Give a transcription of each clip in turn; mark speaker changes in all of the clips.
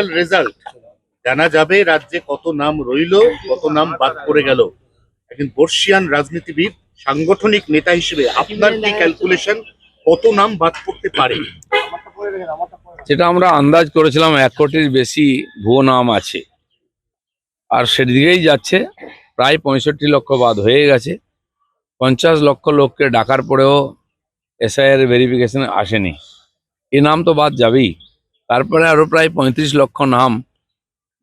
Speaker 1: Final result জানা যাবে, রাজ্যে কত নাম রইলো, কত নাম বাদ পড়ে গেল। একজন বর্ষিয়ান রাজনীতিবিদ, সাংগঠনিক নেতা হিসেবে আপনার কি ক্যালকুলেশন, কত নাম বাদ পড়তে পারে?
Speaker 2: যেটা আমরা আন্দাজ করেছিলাম 1 কোটির বেশি ভুয়ো নাম আছে, আর সেদিকেই যাচ্ছে। প্রায় 65 লক্ষ বাদ হয়ে গেছে। 50 লক্ষ লোককে ডাকার পরেও এসআইআর ভেরিফিকেশন আসেনি, এই নাম তো বাদ যাবেই। তারপরে আরো প্রায় 35 লক্ষ নাম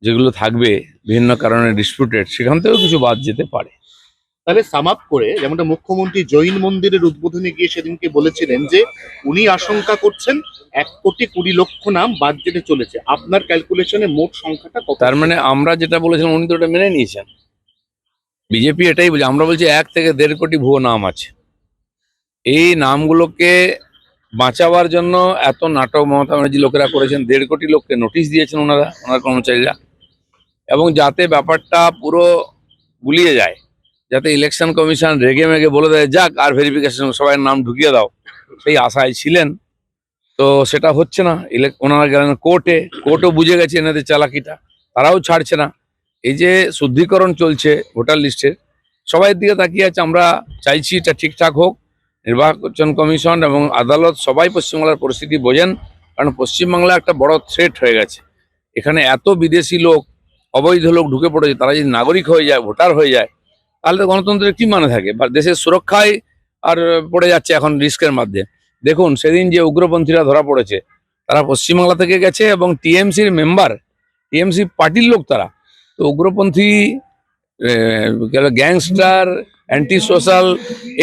Speaker 2: যেগুলো থাকবে বিভিন্ন কারণে ডিসপিউটেড, সেখান থেকেও কিছু বাদ যেতে পারে।
Speaker 1: তাহলে সাম আপ করে, যেমনটা মুখ্যমন্ত্রী জৈন মন্দিরের উদ্বোধনে গিয়ে সেদিনকে বলেছিলেন যে উনি আশঙ্কা করছেন 1,20,00,000 নাম বাদ যেতে চলেছে। আপনার ক্যালকুলেশনে মোট সংখ্যাটা কত?
Speaker 2: তার মানে আমরা যেটা বলেছিলাম উনি তো ওটা মেনে নিয়েছেন। বিজেপি এটাই বলছে, আমরা বলছি 1 থেকে 1.5 কোটি ভুয়ো নাম আছে। এই নামগুলোকে বাঁচাবার জন্য এত নাটক মমতা ব্যানার্জি লোকেরা করেছেন। 1.5 কোটি লোককে নোটিশ দিয়েছেন ওনার কর্মচারীরা, এবং যাতে ব্যাপারটা পুরো গুলিয়ে যায়, যাতে ইলেকশন কমিশন রেগে মেগে বলে দেয় যাক আর ভেরিফিকেশন সবাই নাম ঢুকিয়ে দাও, সেই আশায় ছিলেন। তো সেটা হচ্ছে না। ওনারা গেলেন কোর্টও বুঝে গেছে এনাদের চালাকিটা, তারাও ছাড়ছে না। এই যে শুদ্ধিকরণ চলছে ভোটার লিস্টের, সবাই দিকে তাকিয়ে আছে। আমরা চাইছি এটা ঠিকঠাক হোক। নির্বাচন কমিশন এবং আদালত সবাই পশ্চিমবাংলার পরিস্থিতি বোঝেন, কারণ পশ্চিমবাংলা একটা বড় থ্রেট হয়ে গেছে। এখানে এত বিদেশি লোক, অবৈধ লোক ঢুকে পড়েছে। তারা যদি নাগরিক হয়ে যায়, ভোটার হয়ে যায়, তাহলে তো গণতন্ত্রের কি মানে থাকে? বা দেশের সুরক্ষায় আর পড়ে যাচ্ছে এখন রিস্কের মধ্যে। দেখুন সেদিন যে উগ্রপন্থীরা ধরা পড়েছে, তারা পশ্চিমবাংলা থেকে গেছে এবং টিএমসির মেম্বার, টিএমসি পার্টির লোক তারা। তো উগ্রপন্থী, গ্যাংস্টার, অ্যান্টি সোশ্যাল,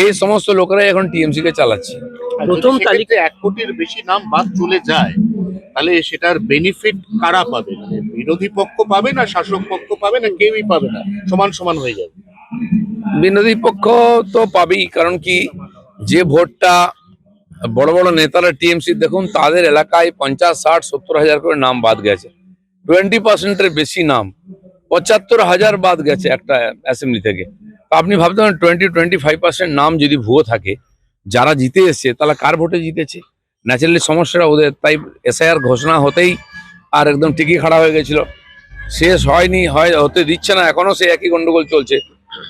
Speaker 2: এই সমস্ত লোকেরাই এখন টিএমসি কে চালাচ্ছে।
Speaker 1: প্রথম তালিকায় 1 কোটির বেশি নাম বাদ চলে যায়, তাহলে সেটার বেনিফিট কারা পাবে? মানে বিরোধী পক্ষ পাবে না শাসক পক্ষ পাবে, না কেউই পাবে না, সমান সমান হয়ে যাবে?
Speaker 2: বিরোধী পক্ষ তো পাবেই, কারণ কি, যে ভোটটা বড় বড় নেতারা টিএমসি, দেখুন তাদের এলাকায় 50, 60, 70 হাজার করে নাম বাদ গেছে। 20%-এর বেশি নাম, 75,000 বাদ গেছে একটা অ্যাসেম্বলি থেকে। তো আপনি ভাবতে পারেন 20-25% নাম যদি ভুয়ো থাকে, যারা জিতে এসছে তাহলে কার ভোটে জিতেছে? ন্যাচারালি সমস্যাটা ওদের। তাই এসআইআর ঘোষণা হতেই আর একদম টিকি খাড়া হয়ে গেছিল, শেষ হয়নি, হতে দিচ্ছে না, এখনো সেই একই গন্ডগোল চলছে।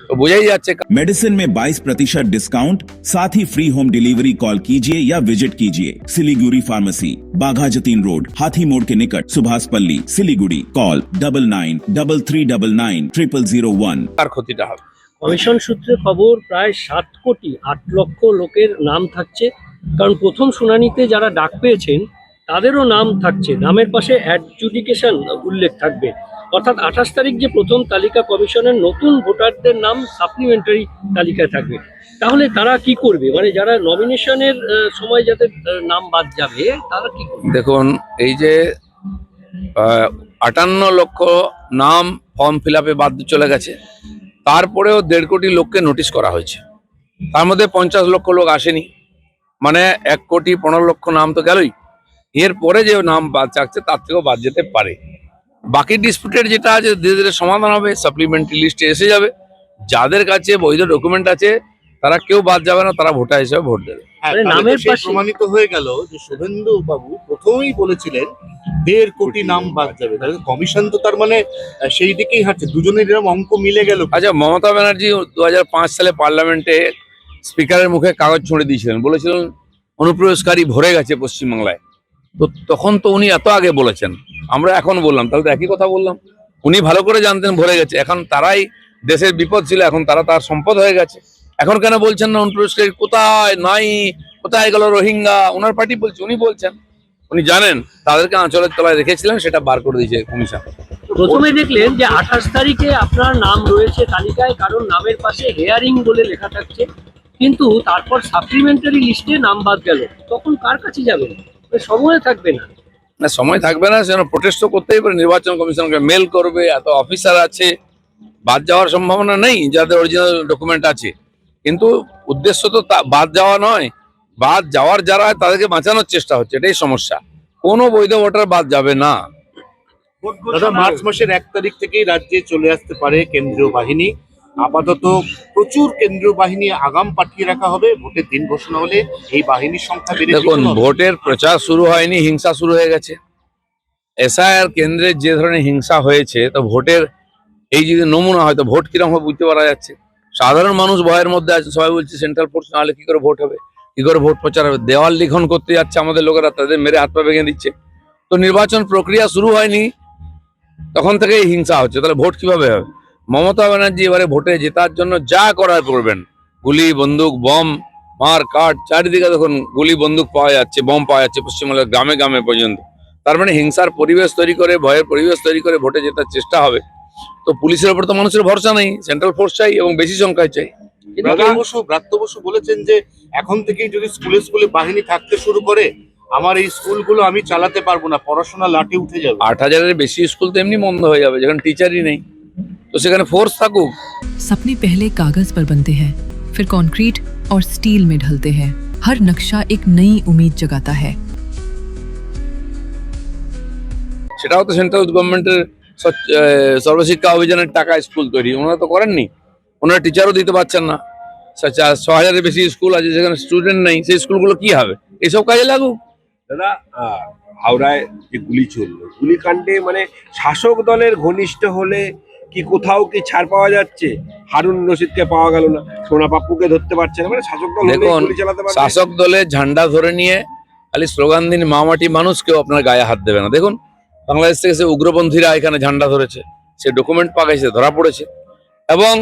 Speaker 2: तो बुझाई जाच्छे।
Speaker 3: मेडिसिन में 22% डिस्काउंट, साथ ही फ्री होम डिलीवरी। कॉल कीजिए या विजिट कीजिए सिलीगुड़ी फार्मेसी, बाघा जतीन रोड, हाथी मोड़ के निकट, सुभाष पल्ली, सिलीगुड़ी। कॉल 9933990001।
Speaker 2: আর ক্ষতিটা হবে।
Speaker 4: কমিশন সূত্রে খবর প্রায় 7 কোটি 8 লক্ষ লোকের নাম থাকছে, কারণ প্রথম শুনানিতে যারা ডাক পেয়েছেন তাদেরও নাম থাকছে, নামের পাশে অ্যাডজুডিকেশন উল্লেখ থাকবে। অর্থাৎ 28 তারিখ যে প্রথম তালিকা কমিশনের, নতুন ভোটারদের নাম সাপ্লিমেন্টারি তালিকায় থাকবে। তাহলে তারা কি করবে? মানে যারা নমিনেশনের সময় যাতে নাম বাদ যাবে, তারা কি করবে?
Speaker 2: দেখুন, এই যে 58 লক্ষ নাম ফর্ম ফিল আপে বাদ চলে গেছে, তারপরেও 1.5 কোটি লোককে নোটিশ করা হয়েছে। তার মধ্যে 50 লক্ষ লোক আসেনি, মানে 1,15,00,000 নাম তো গেলই। এরপরে যে নাম বাদ যাচ্ছে তার থেকেও বাদ যেতে পারে। বাকি ডিসপিউটেড যেটা আছে ধীরে ধীরে সমাধান হবে, সাপ্লিমেন্টারি লিস্টে এসে যাবে। যাদের কাছে বৈধ ডকুমেন্ট আছে তারা কেউ বাদ যাবে না, তারা ভোটার হিসেবে ভোট দেবে।
Speaker 1: নামের পাশে প্রমাণিত হয়ে গেল যে শুভেন্দু বাবু প্রথমেই বলেছিলেন 1.5 কোটি নাম বাদ যাবে, তাহলে কমিশন তো তার মানে সেই দিকেই হাঁটছে। দুজনের এরকম অঙ্ক মিলে গেল।
Speaker 2: আচ্ছা, মমতা ব্যানার্জি 2005 সালে পার্লামেন্টে স্পিকারের মুখে কাগজ ছুঁড়ে দিয়েছিলেন, বলেছিলেন অনুপ্রবেশকারী ভরে গেছে পশ্চিমবাংলায়। তো তখন তো উনি এত আগে বলেছেন, আমরা এখন বললাম, তাহলে তো একই কথা বললাম। উনি ভালো করে জানতেন ভরে গেছে, এখন তারাই দেশের বিপদ ছিল, এখন তারা তার সম্পদ হয়ে গেছে। এখন কেন বলছেন না অনুপ্রবেশকারী কোথায় নাই, কোথায় গেল রোহিঙ্গা? ওনার পার্টি বলছে, উনি বলছেন, উনি জানেন তাদেরকে আঁচলের তলায় রেখেছিলেন, সেটা বার করে দিয়েছে কমিশন।
Speaker 4: প্রথমে দেখলেন যে 28 তারিখে আপনার নাম রয়েছে তালিকায়, কারণ নামের পাশে হেয়ারিং বলে লেখা থাকছে, কিন্তু তারপর সাপ্লিমেন্টারি লিস্টে নাম বাদ গেল, তখন কার কাছে যাবেন? সময় থাকবে না।
Speaker 2: না, সময় থাকবে না, সেজন্য প্রোটেস্ট করতেই পারে, নির্বাচন কমিশনকে মেল করবে, এত অফিসার আছে, বাদ যাওয়ার সম্ভাবনা নেই যাদের অরিজিনাল ডকুমেন্ট আছে। কিন্তু উদ্দেশ্য তো বাদ যাওয়া নয়, বাদ যাওয়ার যারা তাদেরকে বাঁচানোর চেষ্টা হচ্ছে, এটাই সমস্যা। কোনো বৈধ ভোটার বাদ যাবে না।
Speaker 1: দাদা, মার্চ মাসের 1 তারিখ থেকেই রাজ্যে চলে আসতে পারে কেন্দ্রীয় বাহিনী। আপাতত প্রচুর কেন্দ্রীয় বাহিনী আগাম পাঠিয়ে রাখা হবে। ভোটের দিন ঘোষণা হলে এই বাহিনীর সংখ্যা বেড়ে যাবে।
Speaker 2: দেখুন, ভোটের প্রচার শুরু হয়নি, হিংসা শুরু হয়ে গেছে। এসআইআর কেন্দ্রের যে ধরনের হিংসা হয়েছে, তো ভোটের এই যদি নমুনা হয় তো ভোট কিরকম হবে বুঝতে পারা যাচ্ছে। সাধারণ মানুষ ভয়ের মধ্যে আছে, সবাই বলছে সেন্ট্রাল ফোর্স না হলে কি করে ভোট হবে, কি করে ভোট প্রচার হবে। দেওয়াল লিখন করতে যাচ্ছে আমাদের লোকেরা, তাদের মেরে হাত পা ভেঙে দিচ্ছে। তো নির্বাচন প্রক্রিয়া শুরু হয়নি তখন থেকেই হিংসা হচ্ছে, তাহলে ভোট কিভাবে হবে? মমতা ব্যানার্জি এবারে ভোটে জেতার জন্য যা করার করবেন, গুলি বন্দুক বম মার কাট, চারিদিকে দেখুন গুলি বন্দুক পাওয়া যাচ্ছে, বম পাওয়া যাচ্ছে পশ্চিমবঙ্গের গ্রামে গ্রামে পর্যন্ত। তার মানে হিংসার পরিবেশ তৈরি করে, ভয়ের পরিবেশ তৈরি করে ভোটে জেতার চেষ্টা হবে। তো পুলিশের উপর তো মানুষের ভরসা নেই, সেন্ট্রাল ফোর্স চাই এবং বেশি সংখ্যায় চাই।
Speaker 1: ব্রাত্য বসু বলেছেন যে এখন থেকেই যদি স্কুলে স্কুলে বাহিনী থাকতে শুরু করে, আমার এই স্কুলগুলো আমি চালাতে পারবো না, পড়াশোনা লাঠি উঠে যাবে।
Speaker 2: 8,000-এর বেশি স্কুল তো এমনি বন্ধ হয়ে যাবে, যেখানে টিচারই নেই। তো সেখানে ফোর্স থাকুক।
Speaker 5: सपने पहले कागज पर बनते हैं, फिर कंक्रीट और स्टील में ढलते हैं। हर नक्शा एक नई उम्मीद जगाता है।
Speaker 2: সেটাও তো সেন্ট্রাল গভর্নমেন্টের সর্বশিক্ষা অভিযানের টাকা স্কুল তৈরি, ওনারা তো করেননি। ওনারা টিচারও দিতে পারছেন না। 6,000-এর বেশি স্কুল আছে যেখানে স্টুডেন্ট নেই, সেই স্কুলগুলো কি হবে? এইসব কাজে লাগুক।
Speaker 6: দাদা, হাওড়ায় যে গুলি চললো, গুলিকাণ্ডে মানে শাসক দলের ঘনিষ্ঠ হলে কি কোথাও কি ছাড় পাওয়া যাচ্ছে? হারুন রশিদকে পাওয়া গেল না, সোনা পাপ্পুকে ধরতে পারছে না, মানে শাসক দল হলেই
Speaker 2: দেখুন,
Speaker 6: গুলি চালাতে পারবে।
Speaker 2: শাসক দলের ঝান্ডা ধরে নিয়ে খালি স্লোগান দিন মা মাটি মানুষ, কেউ আপনার গায়ে হাত দেবে না। দেখুন, বাংলাদেশ থেকে সে উগ্রপন্থীরা এখানে ঝান্ডা ধরেছে, সে ডকুমেন্ট পাকাইছে, ধরা পড়েছে। এবং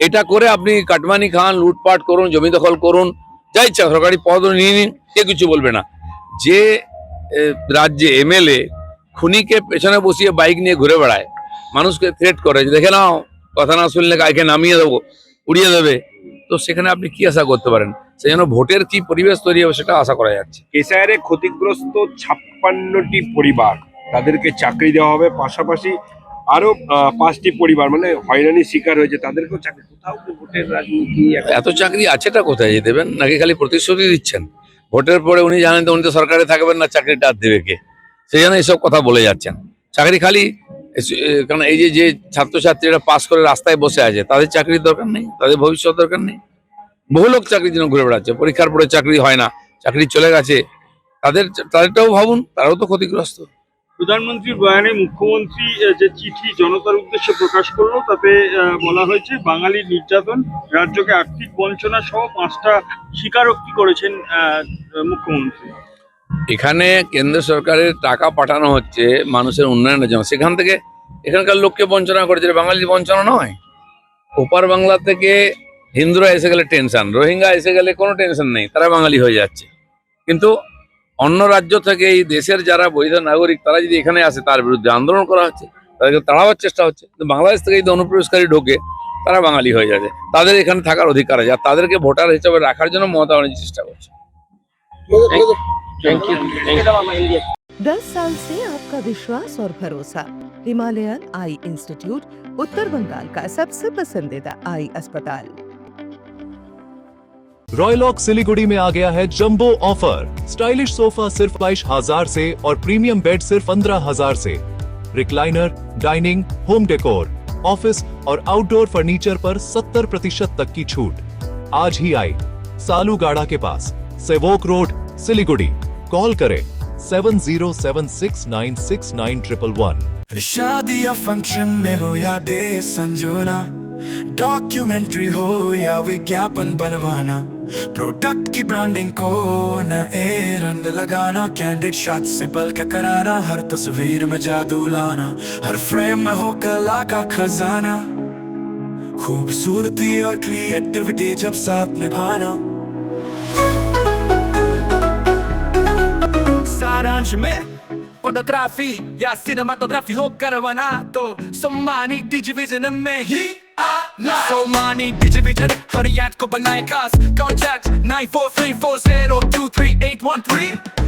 Speaker 2: এটা করে আপনি কাটমানি খান, লুটপাট করুন, জমি দখল করুন, যা ইচ্ছা সরকারি পদ নিয়ে নিন, কে কিছু বলবে না। যে রাজ্যে এমএলএ খুনিকে পেছনে বসিয়ে বাইক নিয়ে ঘুরে বেড়ায়, মানুষকে থ্রেট করে যে দেখে নাও, কথা না শুনলে গাইকে নামিয়ে দেবো, উড়িয়ে দেবে, তো সেখানে আপনি কি আশা করতে পারেন? সেই জন্য ভোটের কি পরিবেশ তৈরি হবে সেটা আশা করা যাচ্ছে।
Speaker 6: কেশায়ারে ক্ষতিগ্রস্ত 56টি পরিবার, তাদেরকে চাকরি দেওয়া হবে, পাশাপাশি আরো 5টি পরিবার মানে হয়রানির শিকার হয়েছে, তাদেরকেও চাকরি। কোথাও কি ভোটের রাজনীতি?
Speaker 2: এত চাকরি আছেটা কোথায়, যে দেবেন নাকি খালি প্রতিশ্রুতি দিচ্ছেন? ভোটের পরে উনি জানেন তো উনি তো সরকারে থাকবেন না, চাকরিটা আর দেবে কে? সেই জন্য এইসব কথা বলে যাচ্ছেন। চাকরি খালি কারণ এই যে ছাত্রছাত্রীরা পাস করে রাস্তায় বসে আছে, তাদের চাকরির দরকার নেই, তাদের ভবিষ্যৎ দরকার নেই। বহু লোক চাকরির জন্য ঘুরে বেড়াচ্ছে, পরীক্ষার পরে চাকরি হয় না, চাকরি চলে গেছে, তাদেরটাও ভাবুন, তারাও তো ক্ষতিগ্রস্ত।
Speaker 7: প্রধানমন্ত্রীর বয়ানে মুখ্যমন্ত্রী যে চিঠি জনতার উদ্দেশ্যে প্রকাশ করলো, তাতে বলা হয়েছে বাঙালির নির্যাতন, রাজ্যকে আর্থিক বঞ্চনা সহ 5টা স্বীকারোক্তি করেছেন মুখ্যমন্ত্রী।
Speaker 2: এখানে কেন্দ্র সরকারের টাকা পাঠানো হচ্ছে মানুষের উন্নয়নের জন্য, সেখান থেকে এখানকার লোককে বঞ্চনা করেছে, বাঙালির বঞ্চনা নয়। ওপার বাংলা থেকে হিন্দুরা এসে গেলে টেনশন, রোহিঙ্গা এসে গেলে কোনো টেনশন নেই, তারা বাঙালি হয়ে যাচ্ছে। কিন্তু অন্য রাজ্য থেকে এই দেশের যারা বৈধ নাগরিক তারা যদি এখানে আসে, তার বিরুদ্ধে আন্দোলন করা হচ্ছে, তাদেরকে তাড়াবার চেষ্টা হচ্ছে। কিন্তু বাংলাদেশ থেকে যদি অনুপ্রবেশকারী ঢোকে, তারা বাঙালি হয়ে যাচ্ছে, তাদের এখানে থাকার অধিকার আছে, আর তাদেরকে ভোটার হিসেবে রাখার জন্য মমতা ব্যানার্জি চেষ্টা করছে।
Speaker 4: Thank you.
Speaker 8: 10 साल से आपका विश्वास और भरोसा। हिमालयन आई इंस्टीट्यूट, उत्तर बंगाल का सबसे पसंदीदा आई अस्पताल।
Speaker 9: रॉयलॉक सिलीगुड़ी में आ गया है जंबो ऑफर। स्टाइलिश सोफा सिर्फ 22,000 से और प्रीमियम बेड सिर्फ 15,000 से। Recliner, dining, home decor, office और आउटडोर फर्नीचर पर 70% तक की छूट। आज ही आई सालूगाड़ा के पास, सेवोक रोड, सिलीगुड़ी। कॉल करें 7076969111।
Speaker 10: शादी या फंक्शन में हो या डे संजोना, डॉक्यूमेंट्री हो या विज्ञापन बनवाना, प्रोडक्ट की ब्रांडिंग को न रंग लगाना, कैंडिड शॉट से बल्क कराना, हर तस्वीर में जादू लाना, हर फ्रेम में हो कला का खजाना, खूबसूरती और क्रिएटिविटी जब साथ निभाना। सारांश में फोटोग्राफी या सिनेमाटोग्राफी हो करवाना, तो सोमानी डिजिविजन में ही आना। सोमानी डिजिविजन हर याद को बनाए खास। कॉन्टैक्ट 9434023813।